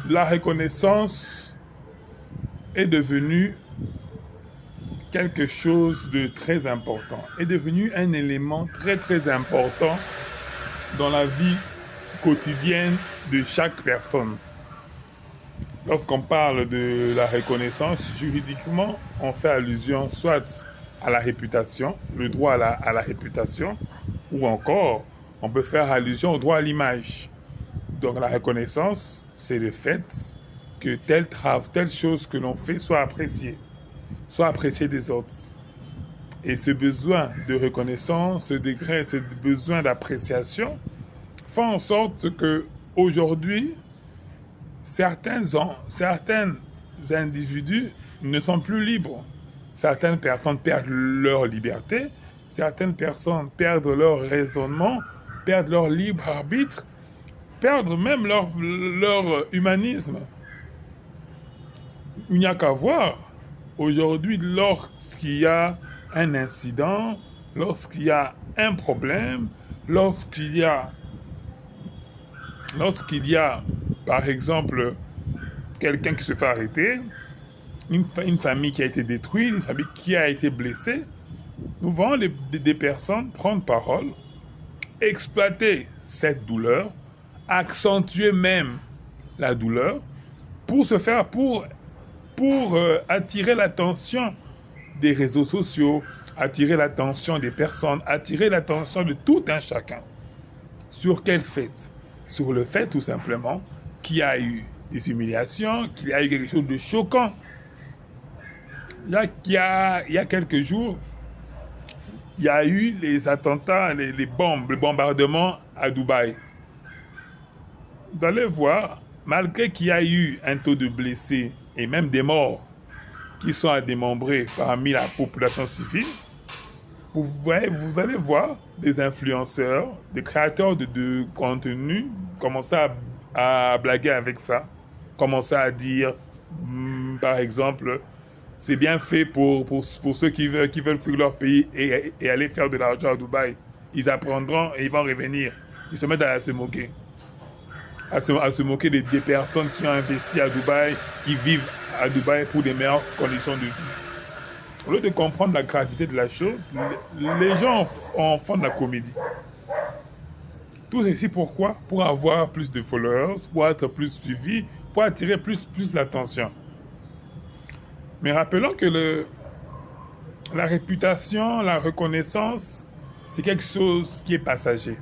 La reconnaissance est devenue quelque chose de très important, est devenu un élément très très important dans la vie quotidienne de chaque personne. Lorsqu'on parle de la reconnaissance, juridiquement, on fait allusion soit à la réputation, le droit à la réputation, ou encore, on peut faire allusion au droit à l'image. Donc la reconnaissance, c'est le fait que telle chose que l'on fait soit appréciée des autres. Et ce besoin de reconnaissance, ce degré, ce besoin d'appréciation, font en sorte que aujourd'hui, certains individus ne sont plus libres. Certaines personnes perdent leur liberté, certaines personnes perdent leur raisonnement, perdent leur libre arbitre, perdent même leur humanisme. Il n'y a qu'à voir. Aujourd'hui, lorsqu'il y a un incident, lorsqu'il y a un problème, lorsqu'il y a, par exemple, quelqu'un qui se fait arrêter, une famille qui a été détruite, une famille qui a été blessée, nous voyons des personnes prendre parole, exploiter cette douleur, accentuer même la douleur pour attirer l'attention des réseaux sociaux, attirer l'attention des personnes, attirer l'attention de tout un chacun. Sur quel fait? Sur le fait tout simplement qu'il y a eu des humiliations, qu'il y a eu quelque chose de choquant. Il y a quelques jours, il y a eu les attentats, les bombes, le bombardement à Dubaï. Vous allez voir, malgré qu'il y a eu un taux de blessés et même des morts qui sont à démembrer parmi la population civile, vous allez voir des influenceurs, des créateurs de contenu commencer à blaguer avec ça, commencer à dire, par exemple, c'est bien fait pour ceux qui veulent fuir leur pays et aller faire de l'argent à Dubaï. Ils apprendront et ils vont revenir. Ils se mettent à se moquer. À se moquer des personnes qui ont investi à Dubaï, qui vivent à Dubaï pour des meilleures conditions de vie. Au lieu de comprendre la gravité de la chose, les gens en font de la comédie. Tout ceci pourquoi? Pour avoir plus de followers, pour être plus suivi, pour attirer plus l'attention. Mais rappelons que la réputation, la reconnaissance, c'est quelque chose qui est passager.